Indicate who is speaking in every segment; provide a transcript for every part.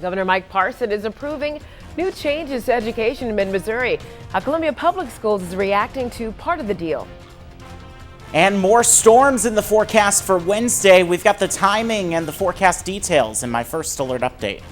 Speaker 1: Governor Mike Parson is approving new changes to education in mid-Missouri. How Columbia Public Schools is reacting to part of the deal.
Speaker 2: And more storms in the forecast for Wednesday. We've got the timing and the forecast details in my first alert update.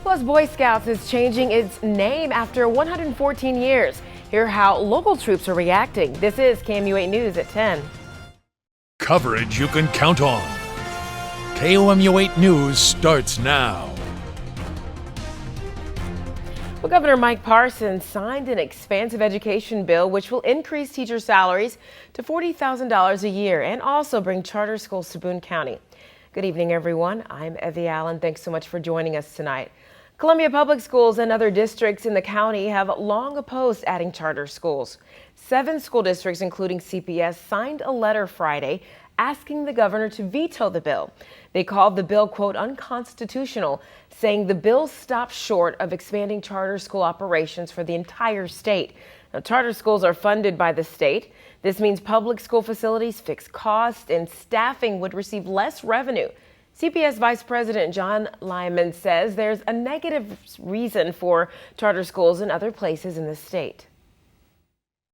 Speaker 1: Plus, Boy Scouts is changing its name after 114 years. Hear how local troops are reacting. This is KMU8 News at 10.
Speaker 3: Coverage you can count on. KOMU8 News starts now.
Speaker 1: Well, Governor Mike Parson signed an expansive education bill which will increase teacher salaries to $40,000 a year and also bring charter schools to Boone County. Good evening, everyone. I'm Evie Allen. Thanks so much for joining us tonight. Columbia Public Schools and other districts in the county have long opposed adding charter schools. 7 school districts, including CPS, signed a letter Friday asking the governor to veto the bill. They called the bill, quote, unconstitutional, saying the bill stops short of expanding charter school operations for the entire state. Now, charter schools are funded by the state. This means public school facilities, fixed costs, and staffing would receive less revenue. CPS Vice President John Lyman says there's a negative reason for charter schools in other places in the state.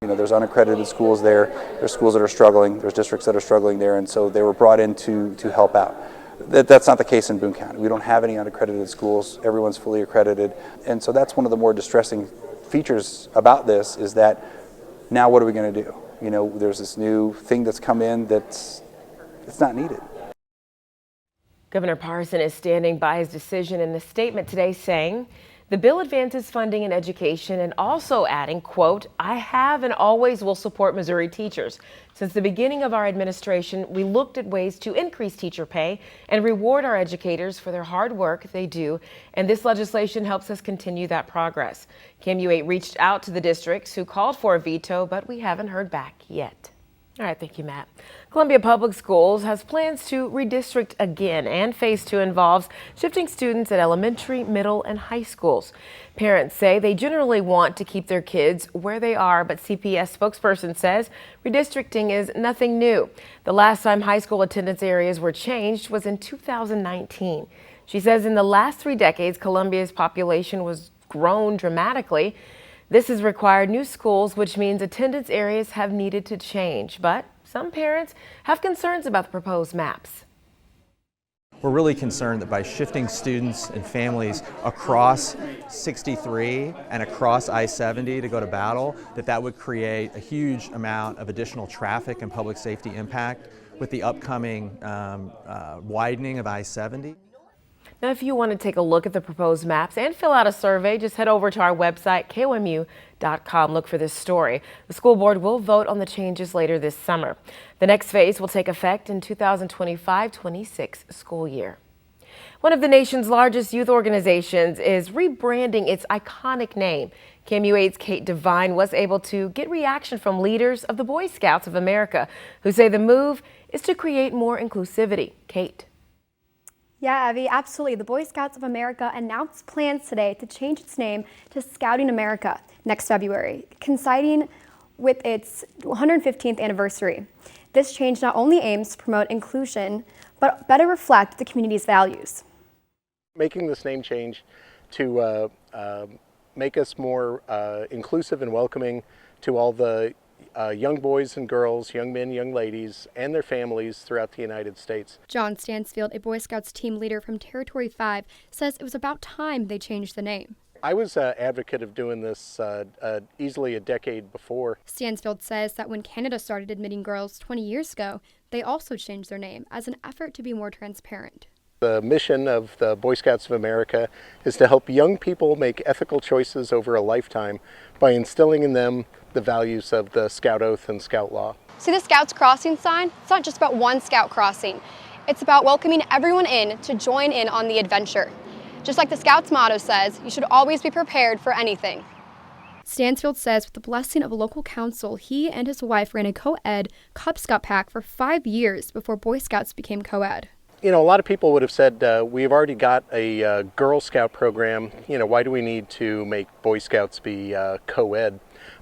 Speaker 4: You know, there's unaccredited schools there, there's schools that are struggling, there's districts that are struggling there, and so they were brought in to help out. That's not the case in Boone County. We don't have any unaccredited schools. Everyone's fully accredited. And so that's one of the more distressing features about this is that now what are we going to do? You know, there's this new thing that's come in it's not needed.
Speaker 1: Governor Parson is standing by his decision in a statement today saying the bill advances funding in education and also adding, quote, I have and always will support Missouri teachers. Since the beginning of our administration, we looked at ways to increase teacher pay and reward our educators for their hard work they do, and this legislation helps us continue that progress. KMU8 reached out to the districts who called for a veto, but we haven't heard back yet. All right, thank you, Matt. Columbia Public Schools has plans to redistrict again, and phase 2 involves shifting students at elementary, middle, and high schools. Parents say they generally want to keep their kids where they are, but CPS spokesperson says redistricting is nothing new. The last time high school attendance areas were changed was in 2019. She says in the last 3 decades, Columbia's population was grown dramatically. This has required new schools, which means attendance areas have needed to change. But some parents have concerns about the proposed maps.
Speaker 5: We're really concerned that by shifting students and families across 63 and across I-70 to go to Battle, that would create a huge amount of additional traffic and public safety impact with the upcoming widening of I-70.
Speaker 1: Now, if you want to take a look at the proposed maps and fill out a survey, just head over to our website, KOMU.com. Look for this story. The school board will vote on the changes later this summer. The next phase will take effect in 2025-26 school year. One of the nation's largest youth organizations is rebranding its iconic name. KMU8's Kate Devine was able to get reaction from leaders of the Boy Scouts of America, who say the move is to create more inclusivity. Kate.
Speaker 6: Yeah, Evie, absolutely. The Boy Scouts of America announced plans today to change its name to Scouting America next February, coinciding with its 115th anniversary. This change not only aims to promote inclusion, but better reflect the community's values.
Speaker 7: Making this name change to make us more inclusive and welcoming to all the young boys and girls, young men, young ladies, and their families throughout the United States.
Speaker 8: John Stansfield, a Boy Scouts team leader from Territory 5, says it was about time they changed the name.
Speaker 7: I was an advocate of doing this easily a decade before.
Speaker 8: Stansfield says that when Canada started admitting girls 20 years ago, they also changed their name as an effort to be more transparent.
Speaker 7: The mission of the Boy Scouts of America is to help young people make ethical choices over a lifetime by instilling in them the values of the Scout Oath and Scout Law.
Speaker 9: See the Scouts Crossing sign? It's not just about one Scout crossing. It's about welcoming everyone in to join in on the adventure. Just like the Scouts motto says, you should always be prepared for anything.
Speaker 8: Stansfield says with the blessing of a local council, he and his wife ran a co-ed Cub Scout pack for 5 years before Boy Scouts became co-ed.
Speaker 7: You know, a lot of people would have said, we've already got a Girl Scout program. You know, why do we need to make Boy Scouts be co-ed?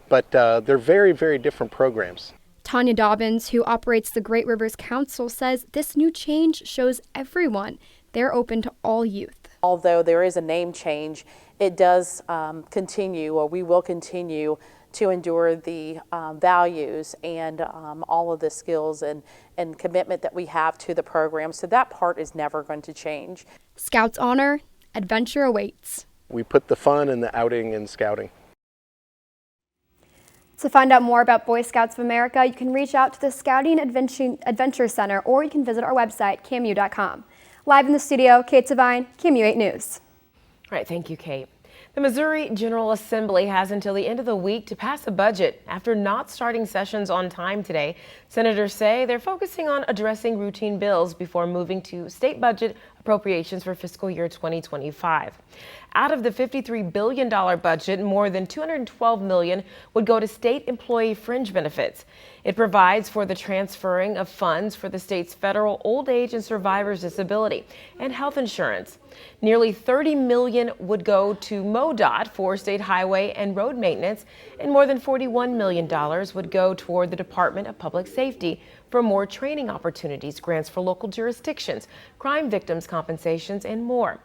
Speaker 7: But they're very, very different programs.
Speaker 8: Tanya Dobbins, who operates the Great Rivers Council, says this new change shows everyone they're open to all youth.
Speaker 10: Although there is a name change, it does continue, or we will continue to endure the values and all of the skills and commitment that we have to the program. So that part is never going to change.
Speaker 8: Scouts honor, adventure awaits.
Speaker 7: We put the fun and the outing in scouting.
Speaker 6: To find out more about Boy Scouts of America, you can reach out to the Scouting Adventure Center, or you can visit our website, KMU.com. Live in the studio, Kate Devine, KMU 8 News.
Speaker 1: All right, thank you, Kate. The Missouri General Assembly has until the end of the week to pass a budget. After not starting sessions on time today, senators say they're focusing on addressing routine bills before moving to state budget appropriations for fiscal year 2025. Out of the $53 billion budget, more than $212 million would go to state employee fringe benefits. It provides for the transferring of funds for the state's federal old age and survivors disability and health insurance. Nearly $30 million would go to MoDOT for state highway and road maintenance, and more than $41 million would go toward the Department of Public Safety for more training opportunities, grants for local jurisdictions, crime victims compensations, and more.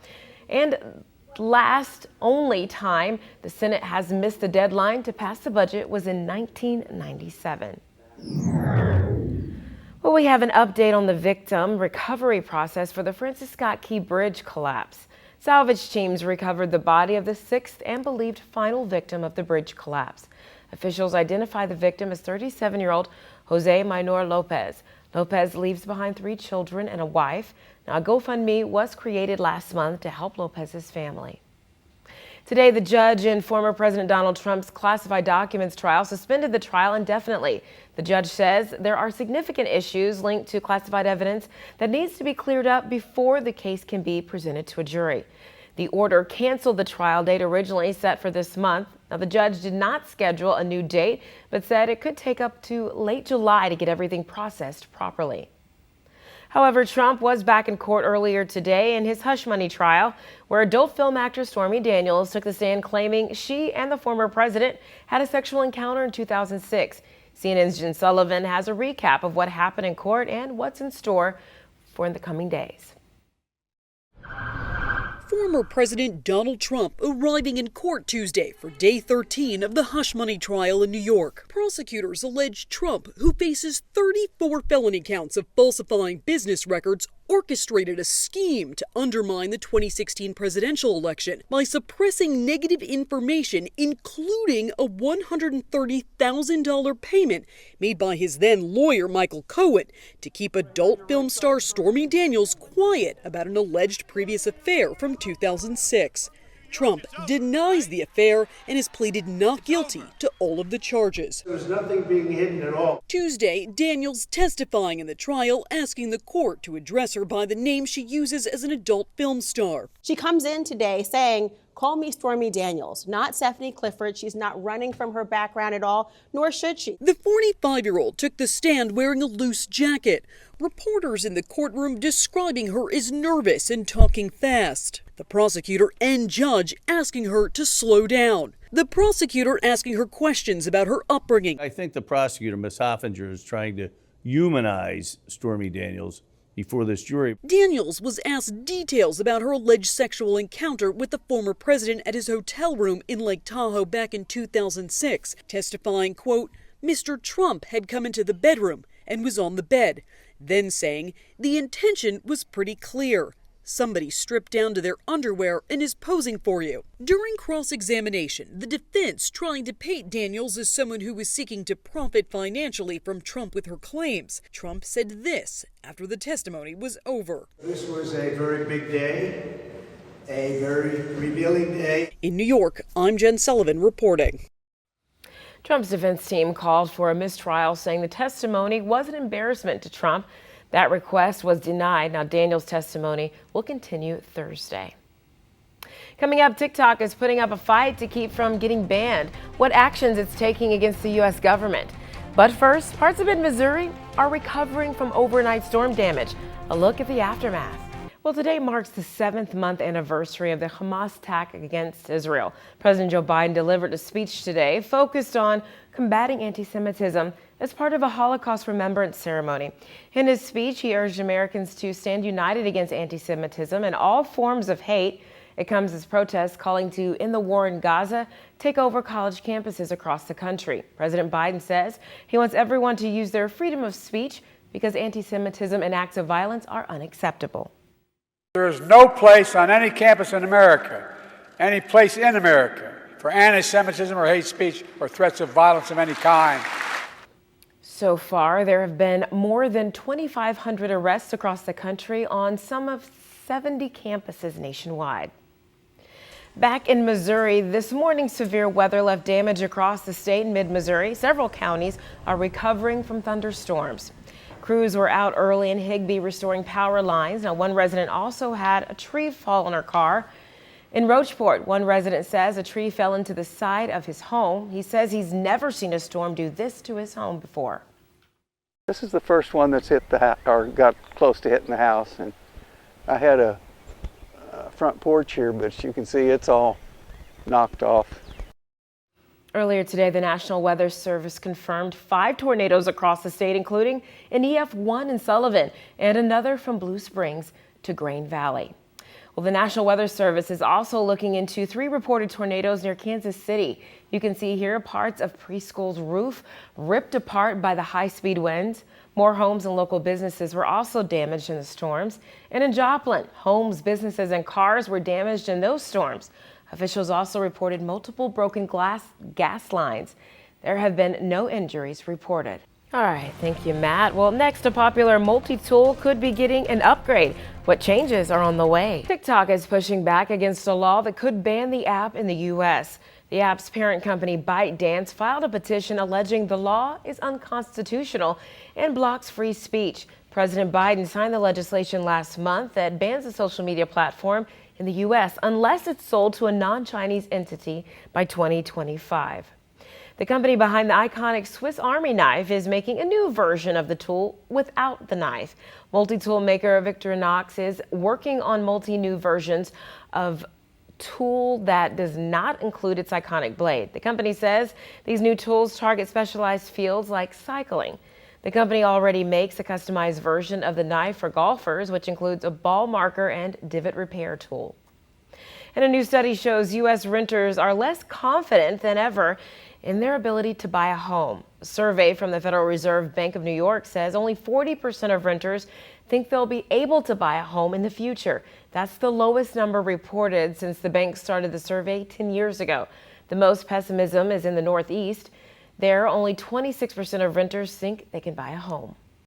Speaker 1: And last only time the Senate has missed the deadline to pass the budget was in 1997. Well, we have an update on the victim recovery process for the Francis Scott Key Bridge collapse. Salvage teams recovered the body of the sixth and believed final victim of the bridge collapse. Officials identify the victim as 37-year-old Jose Minor Lopez. Lopez leaves behind 3 children and a wife. Now, a GoFundMe was created last month to help Lopez's family. Today, the judge in former President Donald Trump's classified documents trial suspended the trial indefinitely. The judge says there are significant issues linked to classified evidence that needs to be cleared up before the case can be presented to a jury. The order canceled the trial date originally set for this month. Now, the judge did not schedule a new date, but said it could take up to late July to get everything processed properly. However, Trump was back in court earlier today in his hush money trial, where adult film actor Stormy Daniels took the stand claiming she and the former president had a sexual encounter in 2006. CNN's Jen Sullivan has a recap of what happened in court and what's in store for in the coming days.
Speaker 11: Former President Donald Trump arriving in court Tuesday for day 13 of the hush money trial in New York. Prosecutors allege Trump, who faces 34 felony counts of falsifying business records, orchestrated a scheme to undermine the 2016 presidential election by suppressing negative information, including a $130,000 payment made by his then lawyer Michael Cohen to keep adult film star Stormy Daniels quiet about an alleged previous affair from 2006. Trump denies the affair and has pleaded not guilty to all of the charges.
Speaker 12: There's nothing being hidden at all.
Speaker 11: Tuesday, Daniels testifying in the trial, asking the court to address her by the name she uses as an adult film star.
Speaker 13: She comes in today saying, "Call me Stormy Daniels, not Stephanie Clifford." She's not running from her background at all, nor should she.
Speaker 11: The 45-year-old took the stand wearing a loose jacket. Reporters in the courtroom describing her as nervous and talking fast. The prosecutor and judge asking her to slow down. The prosecutor asking her questions about her upbringing.
Speaker 14: I think the prosecutor, Ms. Hoffinger, is trying to humanize Stormy Daniels before this jury.
Speaker 11: Daniels was asked details about her alleged sexual encounter with the former president at his hotel room in Lake Tahoe back in 2006, testifying, quote, Mr. Trump had come into the bedroom and was on the bed, then saying the intention was pretty clear. Somebody stripped down to their underwear and is posing for you. During cross-examination, the defense trying to paint Daniels as someone who was seeking to profit financially from Trump with her claims. Trump said this after the testimony was over.
Speaker 12: This was a very big day, a very revealing day.
Speaker 11: In New York, I'm Jen Sullivan reporting.
Speaker 1: Trump's defense team called for a mistrial, saying the testimony was an embarrassment to Trump. That request was denied. Now, Daniels' testimony will continue Thursday. Coming up, TikTok is putting up a fight to keep from getting banned. What actions it's taking against the U.S. government. But first, parts of mid-Missouri are recovering from overnight storm damage. A look at the aftermath. Well, today marks the 7th-month anniversary of the Hamas attack against Israel. President Joe Biden delivered a speech today focused on combating anti-Semitism as part of a Holocaust remembrance ceremony. In his speech, he urged Americans to stand united against anti-Semitism and all forms of hate. It comes as protests calling to end the war in Gaza, take over college campuses across the country. President Biden says he wants everyone to use their freedom of speech because anti-Semitism and acts of violence are unacceptable.
Speaker 15: There is no place on any campus in America, any place in America, for anti-Semitism or hate speech or threats of violence of any kind.
Speaker 1: So far, there have been more than 2,500 arrests across the country on some of 70 campuses nationwide. Back in Missouri, this morning severe weather left damage across the state in mid-Missouri. Several counties are recovering from thunderstorms. Crews were out early in Higbee restoring power lines. Now, one resident also had a tree fall on her car. In Rocheport, one resident says a tree fell into the side of his home. He says he's never seen a storm do this to his home before.
Speaker 16: This is the first one that's hit the or got close to hitting the house, and I had a front porch here, but you can see it's all knocked off.
Speaker 1: Earlier today, the National Weather Service confirmed 5 tornadoes across the state, including an EF1 in Sullivan and another from Blue Springs to Grain Valley. Well, the National Weather Service is also looking into 3 reported tornadoes near Kansas City. You can see here parts of preschool's roof ripped apart by the high-speed winds. More homes and local businesses were also damaged in the storms. And in Joplin, homes, businesses, and cars were damaged in those storms. Officials also reported multiple broken gas lines. There have been no injuries reported. All right, thank you, Matt. Well, next, a popular multi-tool could be getting an upgrade. What changes are on the way? TikTok is pushing back against a law that could ban the app in the U.S. The app's parent company, ByteDance, filed a petition alleging the law is unconstitutional and blocks free speech. President Biden signed the legislation last month that bans the social media platform in the U.S. unless it's sold to a non-Chinese entity by 2025. The company behind the iconic Swiss Army knife is making a new version of the tool without the knife. Multi-tool maker Victorinox is working on multi-new versions of tool that does not include its iconic blade. The company says these new tools target specialized fields like cycling. The company already makes a customized version of the knife for golfers, which includes a ball marker and divot repair tool. And a new study shows U.S. renters are less confident than ever in their ability to buy a home. A survey from the Federal Reserve Bank of New York says only 40% of renters think they'll be able to buy a home in the future. That's the lowest number reported since the bank started the survey 10 years ago. The most pessimism is in the Northeast. There, only 26% of renters think they can buy a home.